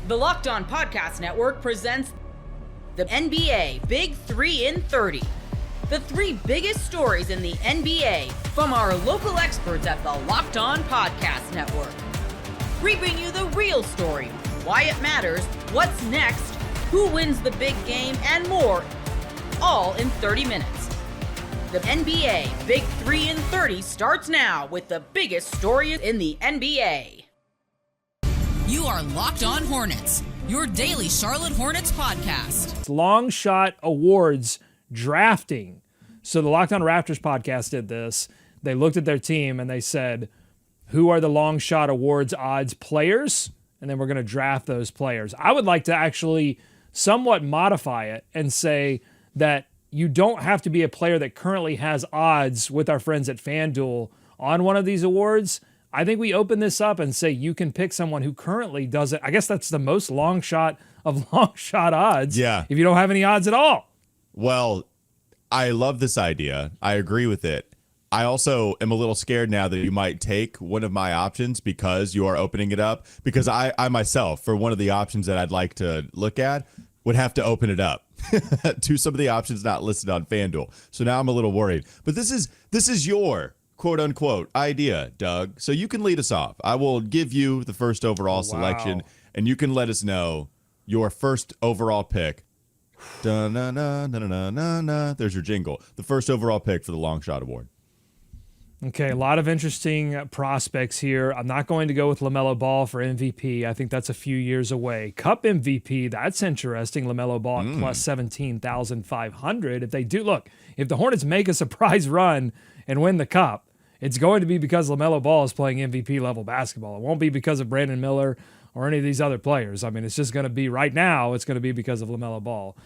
The Locked On Podcast Network presents the NBA Big 3 in 30. The 3 biggest stories in the NBA from our local experts at the Locked On Podcast Network. We bring you the real story, why it matters, what's next, who wins the big game, and more, all in 30 minutes. The NBA Big 3 in 30 starts now with the biggest stories in the NBA. You are Locked On Hornets, your daily Charlotte Hornets podcast. Long Shot Awards drafting. So the Locked On Raptors podcast did this. They looked at their team and they said, who are the Long Shot Awards odds players? And then we're going to draft those players. I would like to actually somewhat modify it and say that you don't have to be a player that currently has odds with our friends at FanDuel on one of these awards. I think we open this up and say you can pick someone who currently doesn't. I guess that's the most long shot of long shot odds. Yeah. If you don't have any odds at all. Well, I love this idea. I agree with it. I also am a little scared now that you might take one of my options because you are opening it up. Because I myself, for one of the options that I'd like to look at, would have to open it up to some of the options not listed on FanDuel. So now I'm a little worried. But this is your quote unquote idea, Doug. So you can lead us off. I will give you the first overall selection, and you can let us know your first overall pick. Da-na-na-na-na-na-na. There's your jingle. The first overall pick for the Long Shot Award. Okay, a lot of interesting prospects here. I'm not going to go with LaMelo Ball for MVP. I think that's a few years away. Cup MVP, that's interesting. LaMelo Ball at plus 17,500. If they do, look, if the Hornets make a surprise run and win the Cup, it's going to be because LaMelo Ball is playing MVP level basketball. It won't be because of Brandon Miller or any of these other players. I mean, it's just going to be right now, it's going to be because of LaMelo Ball.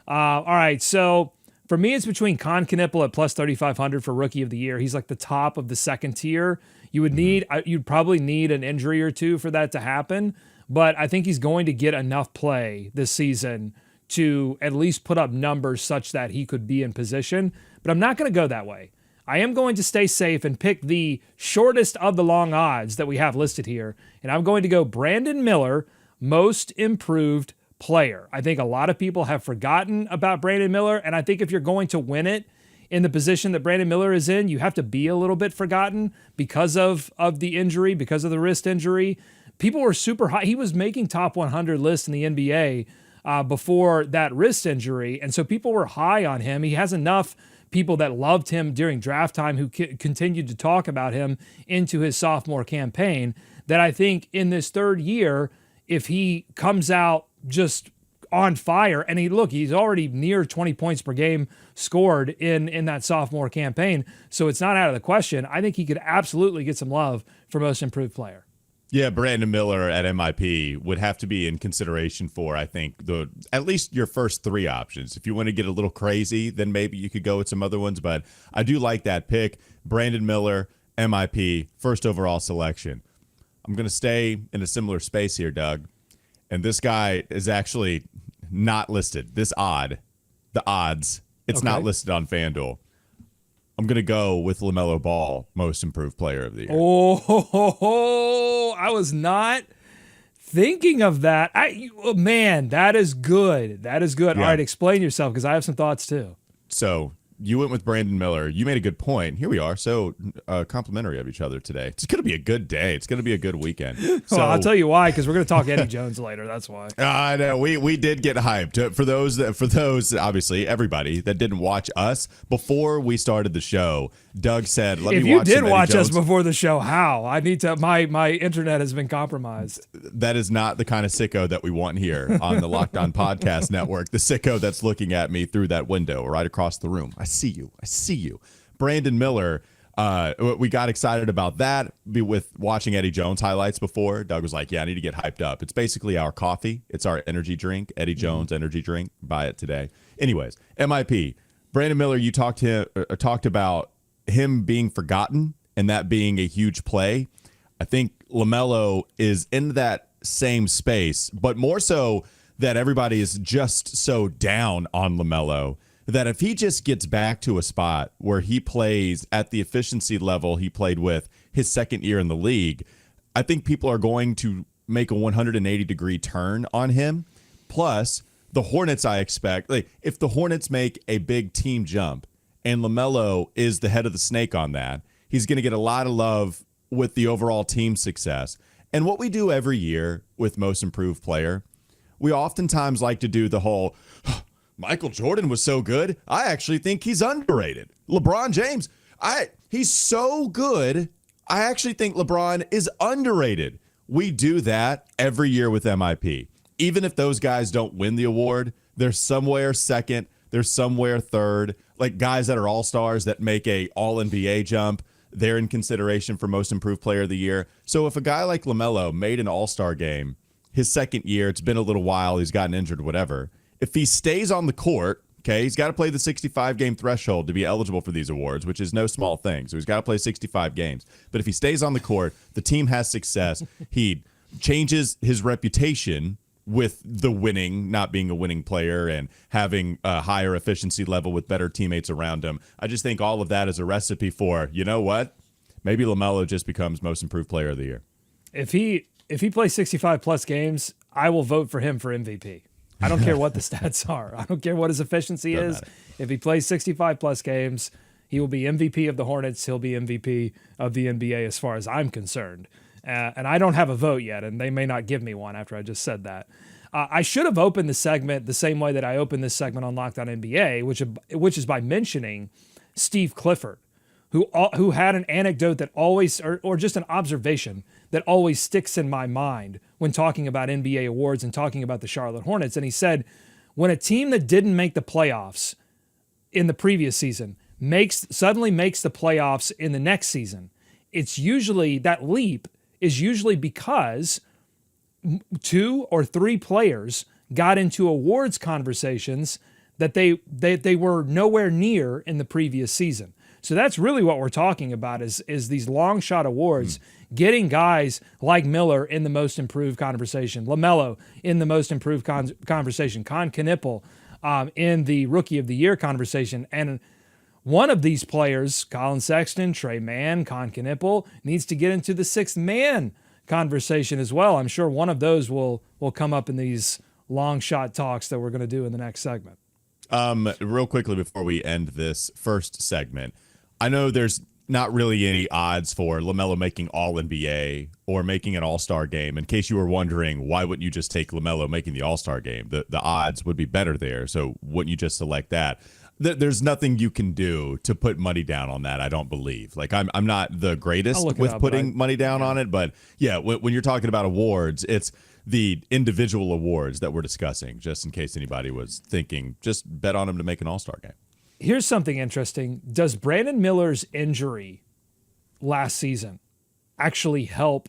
All right, so for me, it's between Con Knipple at plus 3,500 for Rookie of the Year. He's like the top of the second tier. You'd probably need an injury or two for that to happen, but I think he's going to get enough play this season to at least put up numbers such that he could be in position. But I'm not going to go that way. I am going to stay safe and pick the shortest of the long odds that we have listed here, and I'm going to go Brandon Miller, most improved player. I think a lot of people have forgotten about Brandon Miller, and I think if you're going to win it in the position that Brandon Miller is in, you have to be a little bit forgotten because of the injury, because of the wrist injury. People were super high. He was making top 100 lists in the NBA before that wrist injury, and so people were high on him. He has enough people that loved him during draft time who continued to talk about him into his sophomore campaign that I think in this third year, if he comes out just on fire, and he's already near 20 points per game scored in that sophomore campaign, so it's not out of the question. I think he could absolutely get some love for most improved player. Yeah, Brandon Miller at MIP would have to be in consideration for, I think, at least your first 3 options. If you want to get a little crazy, then maybe you could go with some other ones, but I do like that pick. Brandon Miller, MIP, first overall selection. I'm going to stay in a similar space here, Doug, and this guy is actually not listed. The odds, it's not listed on FanDuel. I'm going to go with LaMelo Ball, most improved player of the year. Oh, I was not thinking of that. Man, that is good. That is good. Yeah. All right, explain yourself because I have some thoughts too. So you went with Brandon Miller. You made a good point. Here we are. So complimentary of each other today. It's going to be a good day. It's going to be a good weekend. So I'll tell you why, because we're going to talk Eddie Jones later. That's why. I know. We did get hyped. For those, obviously, everybody that didn't watch us before we started the show, Doug said, let me watch If you did some watch Eddie us Jones. Before the show, how? I need to, my internet has been compromised. That is not the kind of sicko that we want here on the Locked On Podcast Network. The sicko that's looking at me through that window right across the room. I see you. Brandon Miller, we got excited about that with watching Eddie Jones highlights before. Doug was like, yeah, I need to get hyped up. It's basically our coffee. It's our energy drink, Eddie Jones energy drink. Buy it today. Anyways, MIP. Brandon Miller, you talked about him being forgotten and that being a huge play. I think LaMelo is in that same space, but more so that everybody is just so down on LaMelo that if he just gets back to a spot where he plays at the efficiency level he played with his second year in the league, I think people are going to make a 180-degree turn on him. Plus, the Hornets, I expect, like if the Hornets make a big team jump and LaMelo is the head of the snake on that, he's going to get a lot of love with the overall team success. And what we do every year with Most Improved Player, we oftentimes like to do the whole, Michael Jordan was so good, I actually think he's underrated. LeBron James, he's so good, I actually think LeBron is underrated. We do that every year with MIP. Even if those guys don't win the award, they're somewhere second, they're somewhere third. Like guys that are all-stars that make a all-NBA jump, they're in consideration for Most Improved Player of the Year. So if a guy like LaMelo made an all-star game his second year, it's been a little while, he's gotten injured, whatever. If he stays on the court, okay, he's got to play the 65-game threshold to be eligible for these awards, which is no small thing. So he's got to play 65 games. But if he stays on the court, the team has success. He changes his reputation with the winning, not being a winning player and having a higher efficiency level with better teammates around him. I just think all of that is a recipe for, you know what? Maybe LaMelo just becomes Most Improved Player of the Year. If he plays 65-plus games, I will vote for him for MVP. I don't care what the stats are. I don't care what his efficiency is. If he plays 65-plus games, he will be MVP of the Hornets. He'll be MVP of the NBA as far as I'm concerned. And I don't have a vote yet, and they may not give me one after I just said that. I should have opened the segment the same way that I opened this segment on Locked On NBA, which is by mentioning Steve Clifford, who had an anecdote that always, or just an observation that always sticks in my mind when talking about NBA awards and talking about the Charlotte Hornets. And he said, when a team that didn't make the playoffs in the previous season suddenly makes the playoffs in the next season, it's usually, that leap is usually because 2 or 3 players got into awards conversations that they were nowhere near in the previous season. So that's really what we're talking about is these long shot awards, getting guys like Miller in the Most Improved conversation, LaMelo in the Most Improved conversation, Con Knippel in the Rookie of the Year conversation. And one of these players, Colin Sexton, Trey Mann, Con Knippel, needs to get into the sixth man conversation as well. I'm sure one of those will come up in these long shot talks that we're going to do in the next segment. Real quickly before we end this first segment, I know there's not really any odds for LaMelo making All-NBA or making an All-Star game. In case you were wondering, why wouldn't you just take LaMelo making the All-Star game? The odds would be better there, so wouldn't you just select that? There's nothing you can do to put money down on that, I don't believe. Like, I'm not the greatest with putting money down on it, but yeah, when you're talking about awards, it's the individual awards that we're discussing, just in case anybody was thinking, just bet on him to make an All-Star game. Here's something interesting. Does Brandon Miller's injury last season actually help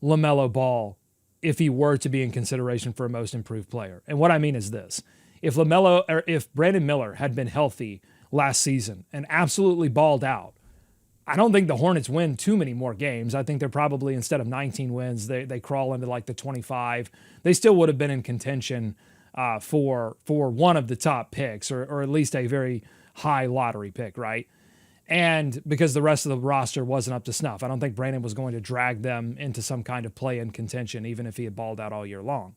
LaMelo Ball if he were to be in consideration for a Most Improved Player? And what I mean is this. If Brandon Miller had been healthy last season and absolutely balled out, I don't think the Hornets win too many more games. I think they're probably, instead of 19 wins, they crawl into like the 25. They still would have been in contention for one of the top picks, or at least a very high lottery pick, right? And because the rest of the roster wasn't up to snuff, I don't think Brandon was going to drag them into some kind of play-in contention, even if he had balled out all year long.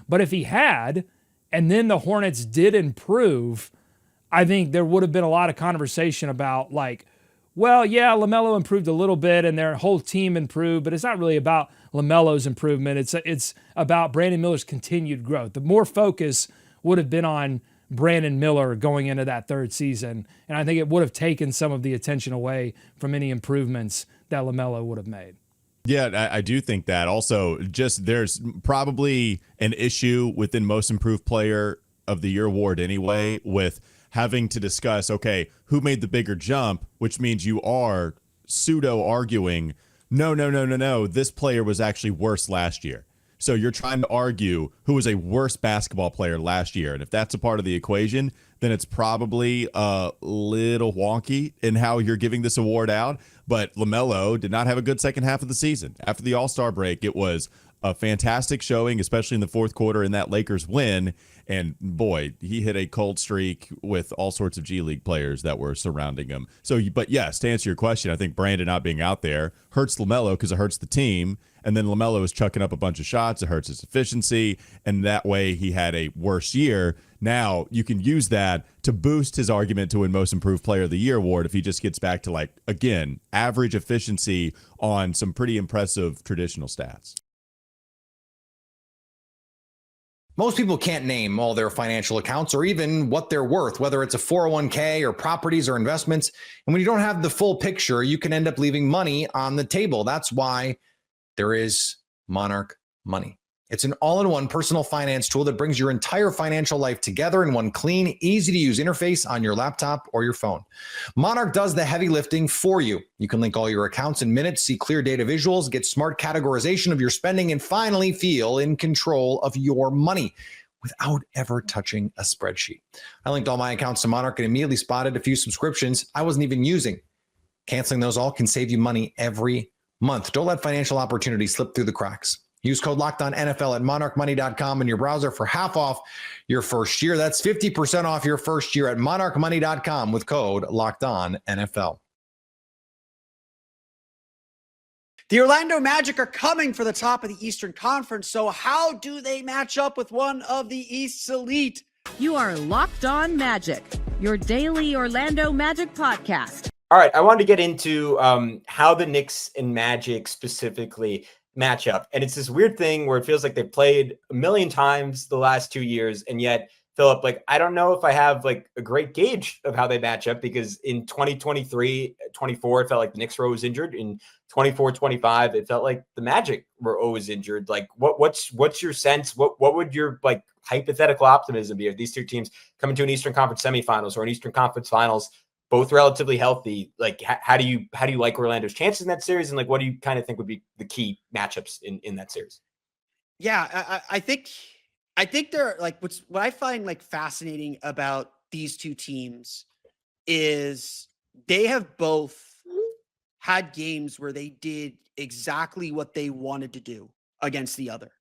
But if he had, and then the Hornets did improve, I think there would have been a lot of conversation about, like, well, yeah, LaMelo improved a little bit and their whole team improved, but it's not really about LaMelo's improvement. It's about Brandon Miller's continued growth. The more focus would have been on Brandon Miller going into that third season, and I think it would have taken some of the attention away from any improvements that LaMelo would have made. Yeah, I do think that. Also, just there's probably an issue within Most Improved Player of the Year award anyway with having to discuss, okay, who made the bigger jump, which means you are pseudo-arguing, no, this player was actually worse last year. So you're trying to argue who was a worse basketball player last year. And if that's a part of the equation, then it's probably a little wonky in how you're giving this award out. But LaMelo did not have a good second half of the season. After the All-Star break, it was a fantastic showing, especially in the fourth quarter in that Lakers win. And boy, he hit a cold streak with all sorts of G League players that were surrounding him. So, but yes, to answer your question, I think Brandon not being out there hurts LaMelo because it hurts the team. And then LaMelo is chucking up a bunch of shots. It hurts his efficiency. And that way he had a worse year. Now you can use that to boost his argument to win Most Improved Player of the Year award if he just gets back to, like, again, average efficiency on some pretty impressive traditional stats. Most people can't name all their financial accounts or even what they're worth, whether it's a 401k or properties or investments. And when you don't have the full picture, you can end up leaving money on the table. That's why there is Monarch Money. It's an all-in-one personal finance tool that brings your entire financial life together in one clean, easy-to-use interface on your laptop or your phone. Monarch does the heavy lifting for you. You can link all your accounts in minutes, see clear data visuals, get smart categorization of your spending, and finally feel in control of your money without ever touching a spreadsheet. I linked all my accounts to Monarch and immediately spotted a few subscriptions I wasn't even using. Canceling those all can save you money every month. Don't let financial opportunities slip through the cracks. Use code LOCKEDONNFL at monarchmoney.com in your browser for half off your first year. That's 50% off your first year at monarchmoney.com with code LOCKEDONNFL. The Orlando Magic are coming for the top of the Eastern Conference. So how do they match up with one of the East's elite? You are Locked On Magic, your daily Orlando Magic podcast. All right, I wanted to get into how the Knicks and Magic specifically match up. And it's this weird thing where it feels like they've played a million times the last 2 years. And yet, Philip, like, I don't know if I have like a great gauge of how they match up, because in 2023, 24, it felt like the Knicks were always injured. In 24, 25, it felt like the Magic were always injured. Like, what's your sense? What would your like hypothetical optimism be if these two teams come into an Eastern Conference semifinals or an Eastern Conference finals, both relatively healthy? Like, how do you like Orlando's chances in that series? And like, what do you kind of think would be the key matchups in that series? Yeah, I think they're like, what I find like fascinating about these two teams is they have both had games where they did exactly what they wanted to do against the other.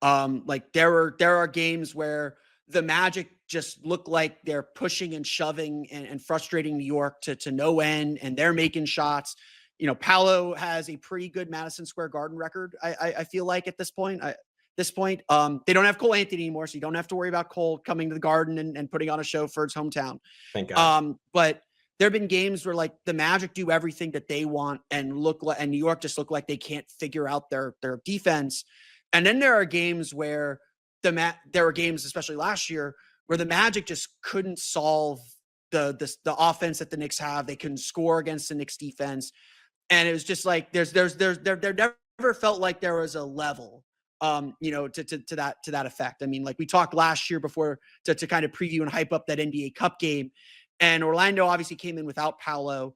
Like there are games where the Magic just look like they're pushing and shoving and frustrating New York to no end, and they're making shots. You know, Paolo has a pretty good Madison Square Garden record, I feel like at this point. They don't have Cole Anthony anymore, so you don't have to worry about Cole coming to the Garden and putting on a show for his hometown. Thank God. But there have been games where like the Magic do everything that they want and New York just look like they can't figure out their defense. And then there are games where there were games, especially last year, where the Magic just couldn't solve the offense that the Knicks have. They couldn't score against the Knicks defense. And it was just like, there never felt like there was a level, to that effect. I mean, like we talked last year before to kind of preview and hype up that NBA Cup game, and Orlando obviously came in without Paolo,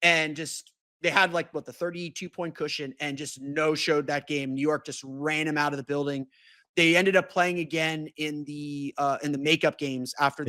and just, they had like the 32-point cushion and just no-showed that game. New York just ran him out of the building. They ended up playing again in the makeup games after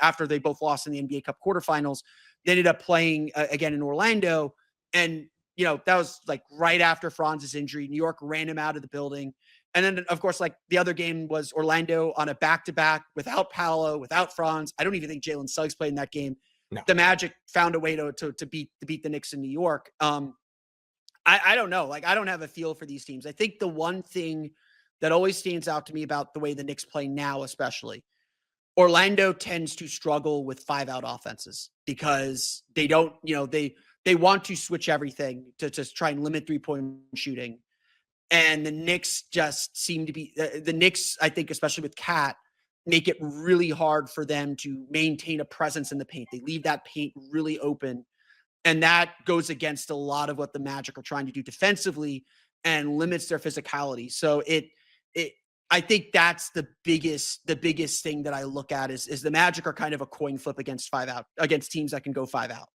after they both lost in the NBA Cup quarterfinals. They ended up playing again in Orlando, and that was like right after Franz's injury. New York ran him out of the building, and then of course, like the other game was Orlando on a back-to-back without Paolo, without Franz. I don't even think Jalen Suggs played in that game. No. The Magic found a way to beat the Knicks in New York. I don't know. Like, I don't have a feel for these teams. I think the one thing that always stands out to me about the way the Knicks play now, especially, Orlando tends to struggle with 5-out offenses because they don't, they want to switch everything to just try and limit 3-point shooting. And the Knicks just seem to be the Knicks, I think, especially with Cat, make it really hard for them to maintain a presence in the paint. They leave that paint really open. And that goes against a lot of what the Magic are trying to do defensively and limits their physicality. So I think that's the biggest thing that I look at is the Magic are kind of a coin flip against 5-out, against teams that can go 5-out.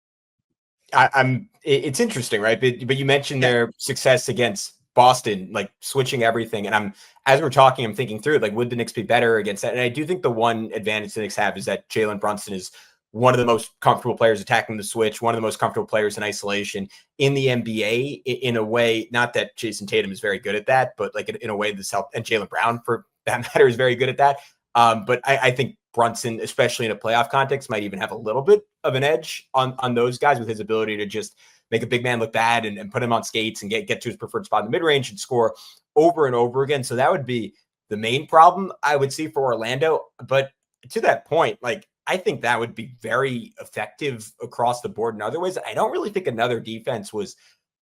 It's interesting, right? But you mentioned their success against Boston, like switching everything. And as we're talking, I'm thinking through, like, would the Knicks be better against that? And I do think the one advantage the Knicks have is that Jalen Brunson is one of the most comfortable players attacking the switch, one of the most comfortable players in isolation in the NBA in a way, not that Jason Tatum is very good at that, but like in a way that's helped, and Jaylen Brown for that matter is very good at that. But I think Brunson, especially in a playoff context, might even have a little bit of an edge on those guys with his ability to just make a big man look bad and put him on skates and get to his preferred spot in the mid-range and score over and over again. So that would be the main problem I would see for Orlando. But to that point, like, I think that would be very effective across the board in other ways. I don't really think another defense was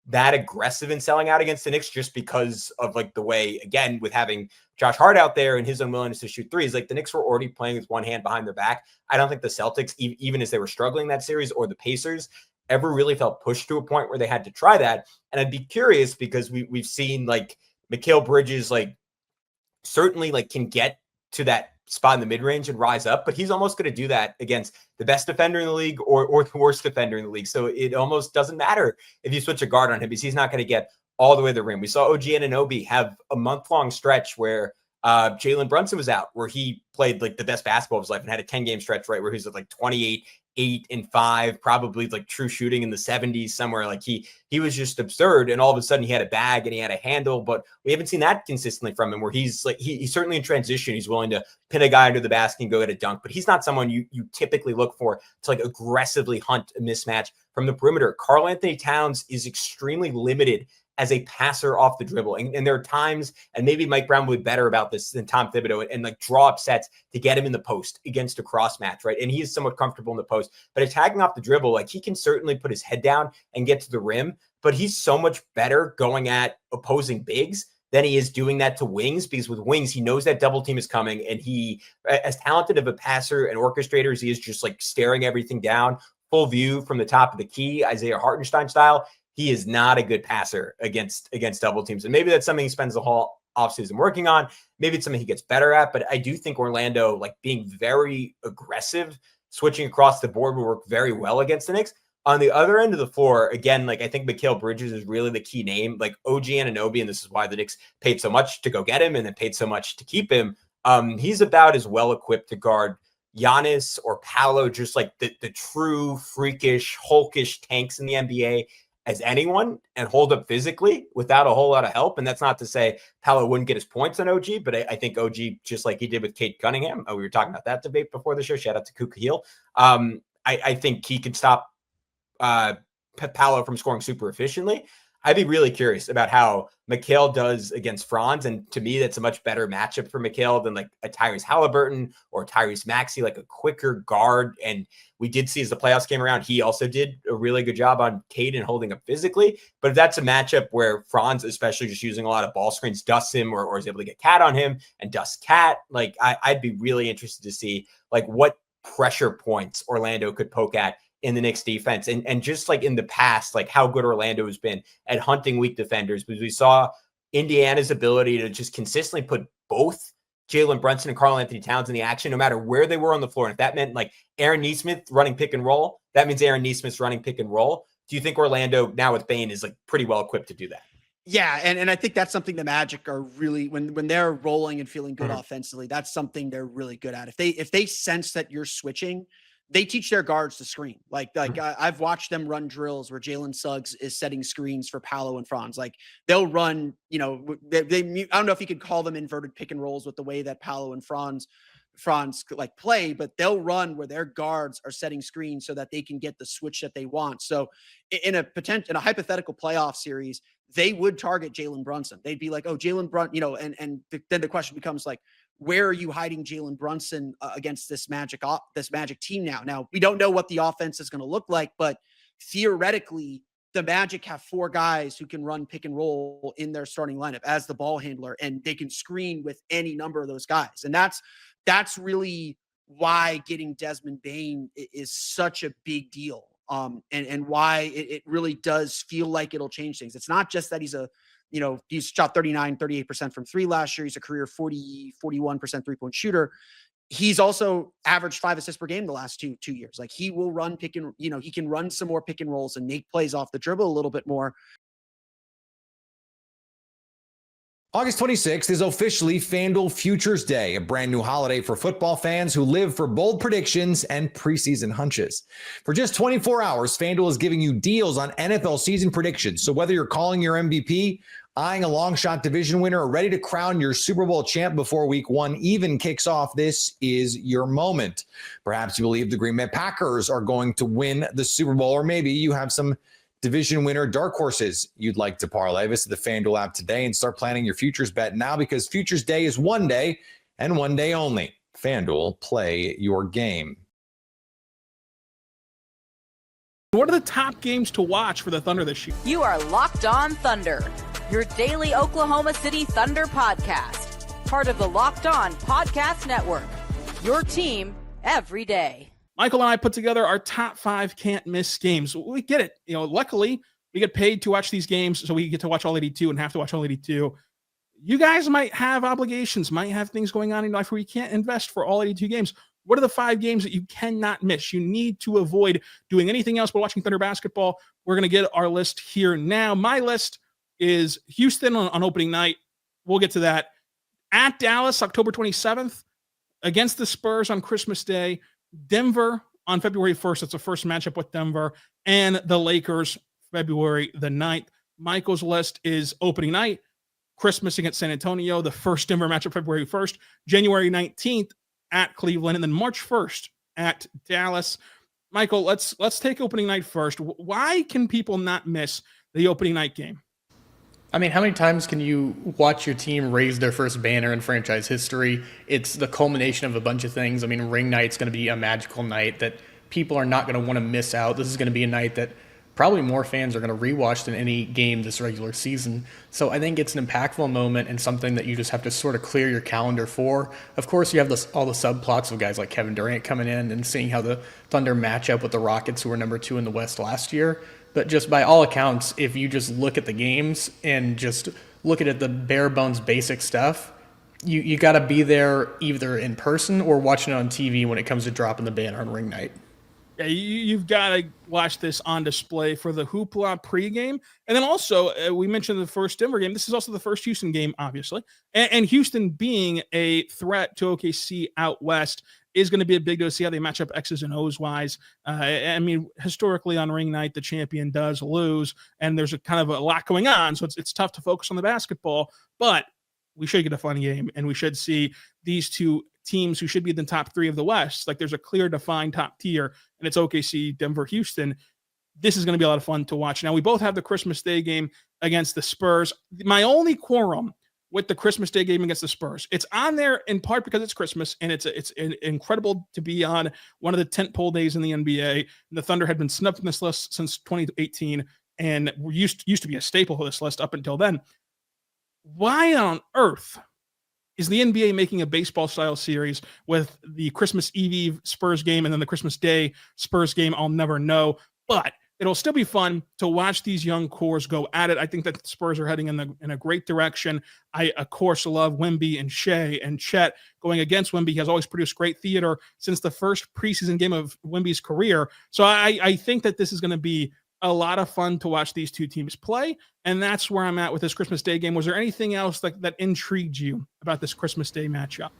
that aggressive in selling out against the Knicks just because of like the way, again, with having Josh Hart out there and his unwillingness to shoot threes, like the Knicks were already playing with one hand behind their back. I don't think the Celtics, even as they were struggling that series, or the Pacers, ever really felt pushed to a point where they had to try that. And I'd be curious because we've seen like Mikal Bridges, like certainly like can get to that spot in the mid-range and rise up, but he's almost going to do that against the best defender in the league or the worst defender in the league. So it almost doesn't matter if you switch a guard on him because he's not going to get all the way to the rim. We saw OG Anunoby have a month-long stretch where Jalen Brunson was out, where he played like the best basketball of his life and had a 10-game stretch, right, where he was at like 28, 8 and 5, probably like true shooting in the 70s somewhere. Like he was just absurd. And all of a sudden he had a bag and he had a handle, but we haven't seen that consistently from him, where he's like, he's certainly in transition. He's willing to pin a guy under the basket and go get a dunk, but he's not someone you typically look for to like aggressively hunt a mismatch from the perimeter. Karl Anthony Towns is extremely limited as a passer off the dribble. And there are times, and maybe Mike Brown would be better about this than Tom Thibodeau, and like draw up sets to get him in the post against a cross match, right? And he is somewhat comfortable in the post, but attacking off the dribble, like he can certainly put his head down and get to the rim, but he's so much better going at opposing bigs than he is doing that to wings, because with wings, he knows that double team is coming, and he, as talented of a passer and orchestrator as he is, just like staring everything down, full view from the top of the key, Isaiah Hartenstein style, he is not a good passer against double teams. And maybe that's something he spends the whole offseason working on. Maybe it's something he gets better at, but I do think Orlando, like being very aggressive, switching across the board, will work very well against the Knicks. On the other end of the floor, again, like I think Mikal Bridges is really the key name, like OG Anunoby, and this is why the Knicks paid so much to go get him and then paid so much to keep him. He's about as well equipped to guard Giannis or Paolo, just like the true freakish, hulkish tanks in the NBA as anyone, and hold up physically without a whole lot of help. And that's not to say Paolo wouldn't get his points on OG, but I think OG, just like he did with Kate Cunningham, we were talking about that debate before the show. Shout out to Kuka Heel. I think he can stop Paolo from scoring super efficiently. I'd be really curious about how Mikal does against Franz. And to me, that's a much better matchup for Mikal than like a Tyrese Halliburton or Tyrese Maxey, like a quicker guard. And we did see as the playoffs came around, he also did a really good job on Caden holding up physically. But if that's a matchup where Franz, especially just using a lot of ball screens, dusts him or is able to get Cat on him and dust Cat, like I'd be really interested to see like what pressure points Orlando could poke at in the Knicks defense. And just like in the past, like how good Orlando has been at hunting weak defenders, because we saw Indiana's ability to just consistently put both Jalen Brunson and Karl Anthony Towns in the action, no matter where they were on the floor. And if that meant like Aaron Nesmith running pick and roll, that means Aaron Nesmith's running pick and roll. Do you think Orlando now with Bane is like pretty well equipped to do that? Yeah, and I think that's something the Magic are really, when they're rolling and feeling good offensively, that's something they're really good at. If they sense that you're switching, they teach their guards to screen. Like I've watched them run drills where Jalen Suggs is setting screens for Paolo and Franz. Like they'll run, I don't know if you could call them inverted pick and rolls with the way that Paolo and Franz like play, but they'll run where their guards are setting screens so that they can get the switch that they want. So in a hypothetical playoff series, they would target Jalen Brunson. They'd be like, oh, Jalen Brunson, and then the question becomes like, where are you hiding Jalen Brunson against this Magic team now? Now, we don't know what the offense is going to look like, but theoretically, the Magic have 4 guys who can run pick and roll in their starting lineup as the ball handler, and they can screen with any number of those guys. And that's really why getting Desmond Bane is such a big deal. And why it really does feel like it'll change things. It's not just that he's shot 38% from 3 last year. He's a career 41% 3-point shooter. He's also averaged 5 assists per game the last two years. Like he will run he can run some more pick and rolls and make plays off the dribble a little bit more. August 26th is officially FanDuel Futures Day, a brand new holiday for football fans who live for bold predictions and preseason hunches. For just 24 hours, FanDuel is giving you deals on NFL season predictions. So whether you're calling your MVP, eyeing a long shot division winner, or ready to crown your Super Bowl champ before week 1 even kicks off, this is your moment. Perhaps you believe the Green Bay Packers are going to win the Super Bowl, or maybe you have some division winner dark horses you'd like to parlay. Visit the FanDuel app today and start planning your futures bet now, because Futures Day is one day and one day only. FanDuel, play your game. What are the top games to watch for the Thunder this year? You are Locked On Thunder, your daily Oklahoma City Thunder podcast. Part of the Locked On Podcast Network, your team every day. Michael and I put together our top 5 can't miss games. We get it. Luckily, we get paid to watch these games, so we get to watch all 82 and have to watch all 82. You guys might have obligations, might have things going on in life where you can't invest for all 82 games. What are the 5 games that you cannot miss? You need to avoid doing anything else but watching Thunder basketball. We're going to get our list here now. My list is Houston on opening night. We'll get to that. At Dallas, October 27th. Against the Spurs on Christmas Day. Denver on February 1st. It's the first matchup with Denver. And the Lakers, February the 9th. Michael's list is opening night, Christmas against San Antonio, the first Denver matchup February 1st, January 19th at Cleveland, and then March 1st at Dallas. Michael, let's take opening night first. Why can people not miss the opening night game? I mean, how many times can you watch your team raise their first banner in franchise history? It's the culmination of a bunch of things. I mean, ring night's going to be a magical night that people are not going to want to miss out. This is going to be a night that probably more fans are going to rewatch than any game this regular season. So I think it's an impactful moment and something that you just have to sort of clear your calendar for. Of course, you have all the subplots of guys like Kevin Durant coming in and seeing how the Thunder match up with the Rockets, who were number 2 in the West last year. But just by all accounts, if you just look at the games and just look at the bare bones basic stuff, you got to be there either in person or watching it on TV when it comes to dropping the banner on ring night. Yeah, you've got to watch this on display for the hoopla pregame. And then also, we mentioned the first Denver game. This is also the first Houston game, obviously. And Houston being a threat to OKC out west is going to be a big deal to see how they match up X's and O's wise. I mean, historically on ring night, the champion does lose, and there's a kind of a lot going on. So it's tough to focus on the basketball, but we should get a fun game, and we should see these two teams who should be in the top 3 of the West. Like, there's a clear defined top tier, and it's OKC, Denver, Houston. This is going to be a lot of fun to watch. Now, we both have the Christmas Day game against the Spurs. My only quorum with the Christmas Day game against the Spurs, it's on there in part because it's Christmas, and it's incredible to be on one of the tentpole days in the NBA. And the Thunder had been snubbed from this list since 2018, and used to be a staple of this list up until then. Why on earth is the NBA making a baseball-style series with the Christmas Eve Spurs game and then the Christmas Day Spurs game? I'll never know, but it'll still be fun to watch these young cores go at it. I think that the Spurs are heading in a great direction. I, of course, love Wemby and Shea and Chet going against Wemby. He has always produced great theater since the first preseason game of Wemby's career. So I think that this is going to be a lot of fun to watch these two teams play, and that's where I'm at with this Christmas Day game. Was there anything else that intrigued you about this Christmas Day matchup?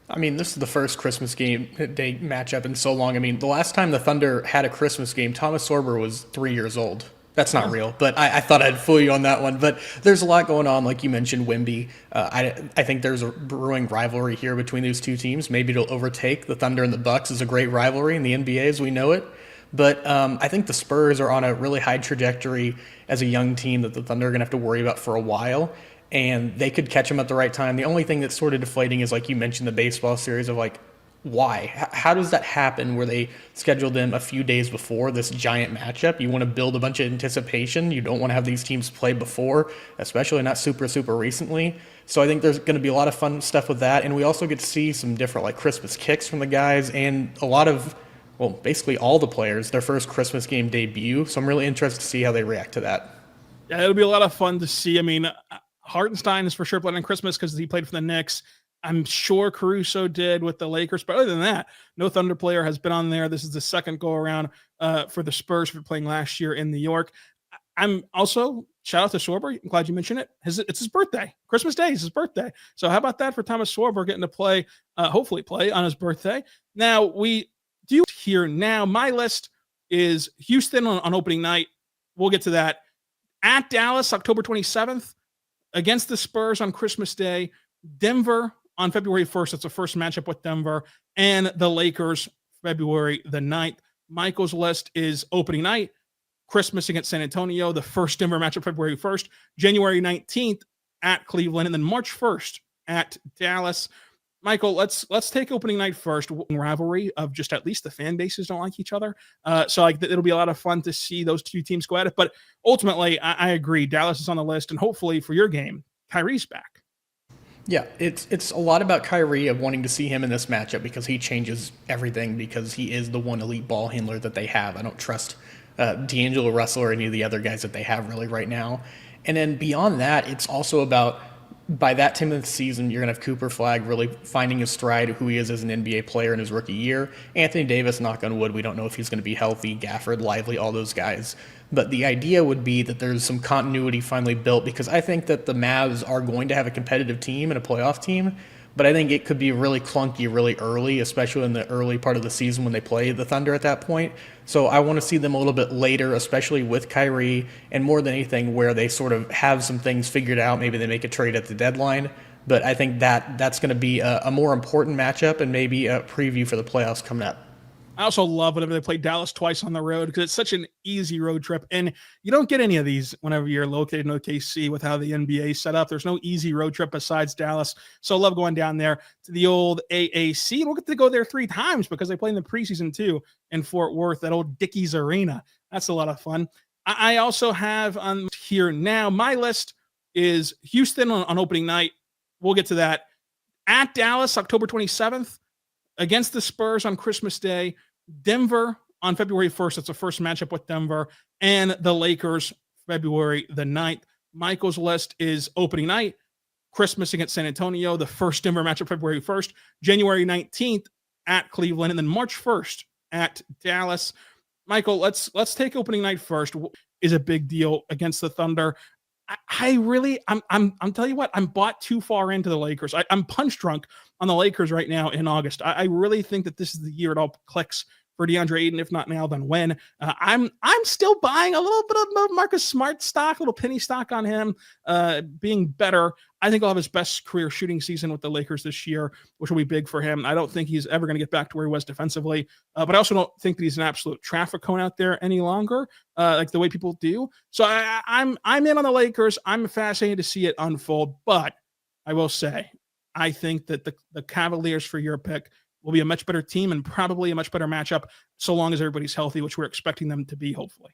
I mean, this is the first Christmas game day matchup in so long. I mean, the last time the Thunder had a Christmas game, Thomas Sorber was 3 years old. That's not real, but I thought I'd fool you on that one. But there's a lot going on, like you mentioned, Wemby. I think there's a brewing rivalry here between these two teams. Maybe it'll overtake the Thunder and the Bucks as a great rivalry in the NBA as we know it. But I think the Spurs are on a really high trajectory as a young team that the Thunder are going to have to worry about for a while. And they could catch them at the right time. The only thing that's sort of deflating is, like you mentioned, the baseball series of, like, why? How does that happen where they scheduled them a few days before this giant matchup? You want to build a bunch of anticipation. You don't want to have these teams play before, especially not super recently. So I think there's going to be a lot of fun stuff with that. And we also get to see some different, like, Christmas kicks from the guys and a lot of, well, basically all the players, their first Christmas game debut. So I'm really interested to see how they react to that. Yeah, it'll be a lot of fun to see. I mean, Hartenstein is for sure playing on Christmas because he played for the Knicks. I'm sure Caruso did with the Lakers, but other than that, no Thunder player has been on there. This is the second go around for the Spurs for playing last year in New York. I'm also shout out to Sorber. I'm glad you mentioned it. It's his birthday. Christmas Day is his birthday. So how about that for Thomas Sorber getting to play, hopefully play on his birthday. Now we do here now. My list is Houston on opening night. We'll get to that. At Dallas, October 27th, against the Spurs on Christmas Day. Denver on February 1st. That's the first matchup with Denver. And the Lakers, February the 9th. Michael's list is opening night. Christmas against San Antonio, the first Denver matchup February 1st, January 19th at Cleveland, and then March 1st at Dallas. Michael, let's take opening night first. Rivalry of just at least the fan bases don't like each other. So like it'll be a lot of fun to see those two teams go at it. But ultimately, I agree. Dallas is on the list, and hopefully for your game, Kyrie's back. Yeah, it's a lot about Kyrie of wanting to see him in this matchup because he changes everything because he is the one elite ball handler that they have. I don't trust D'Angelo Russell or any of the other guys that they have really right now. And then beyond that, it's also about by that time of the season, you're going to have Cooper Flagg really finding his stride, who he is as an NBA player in his rookie year. Anthony Davis, knock on wood, we don't know if he's going to be healthy. Gafford, Lively, all those guys. But the idea would be that there's some continuity finally built because I think that the Mavs are going to have a competitive team and a playoff team. But I think it could be really clunky really early, especially in the early part of the season when they play the Thunder at that point. So I want to see them a little bit later, especially with Kyrie, and more than anything where they sort of have some things figured out. Maybe they make a trade at the deadline. But I think that's going to be a more important matchup and maybe a preview for the playoffs coming up. I also love whenever they play Dallas twice on the road because it's such an easy road trip. And you don't get any of these whenever you're located in OKC with how the NBA is set up. There's no easy road trip besides Dallas. So I love going down there to the old AAC. And we'll get to go there 3 times because they play in the preseason too in Fort Worth, that old Dickies Arena. That's a lot of fun. I also have on here now, my list is Houston on opening night. We'll get to that. At Dallas, October 27th, against the Spurs on Christmas Day. Denver on February 1st. That's the first matchup with Denver. And the Lakers, February the 9th. Michael's list is opening night. Christmas against San Antonio, the first Denver matchup February 1st. January 19th at Cleveland. And then March 1st at Dallas. Michael, let's take opening night first. Is a big deal against the Thunder. I'm telling you what, I'm bought too far into the Lakers. I'm punch drunk on the Lakers right now in August. I really think that this is the year it all clicks for DeAndre Ayton. If not now, then when? I'm still buying a little bit of Marcus Smart stock, a little penny stock on him being better. I think he'll have his best career shooting season with the Lakers this year, which will be big for him. I don't think he's ever going to get back to where he was defensively, but I also don't think that he's an absolute traffic cone out there any longer, like the way people do. So I'm in on the Lakers. I'm fascinated to see it unfold, but I will say, I think that the Cavaliers for your pick will be a much better team and probably a much better matchup so long as everybody's healthy, which we're expecting them to be, hopefully.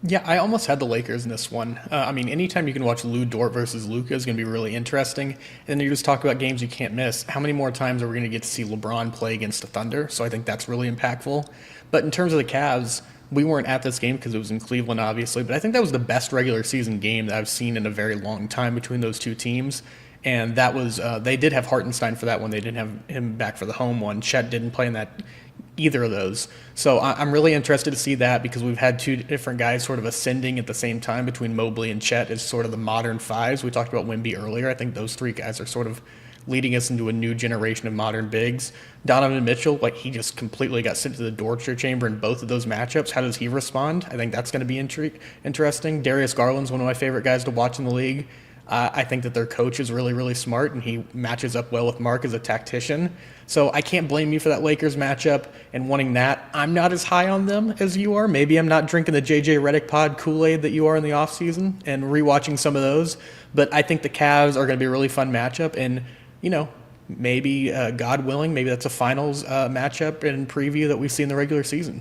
Yeah, I almost had the Lakers in this one. I mean, anytime you can watch Lou Dort versus Luka is going to be really interesting. And then you just talk about games you can't miss. How many more times are we going to get to see LeBron play against the Thunder? So I think that's really impactful. But in terms of the Cavs, we weren't at this game because it was in Cleveland, obviously. But I think that was the best regular season game that I've seen in a very long time between those two teams. And that was, they did have Hartenstein for that one. They didn't have him back for the home one. Chet didn't play in that either of those. So I'm really interested to see that because we've had 2 different guys sort of ascending at the same time between Mobley and Chet as sort of the modern fives. We talked about Wemby earlier. I think those 3 guys are sort of leading us into a new generation of modern bigs. Donovan Mitchell, like he just completely got sent to the torture chamber in both of those matchups. How does he respond? I think that's going to be interesting. Darius Garland's one of my favorite guys to watch in the league. I think that their coach is really, really smart, and he matches up well with Mark as a tactician. So I can't blame you for that Lakers matchup and wanting that. I'm not as high on them as you are. Maybe I'm not drinking the JJ Redick pod Kool-Aid that you are in the offseason and rewatching some of those. But I think the Cavs are going to be a really fun matchup. And, you know, maybe, God willing, maybe that's a finals matchup and preview that we see in the regular season.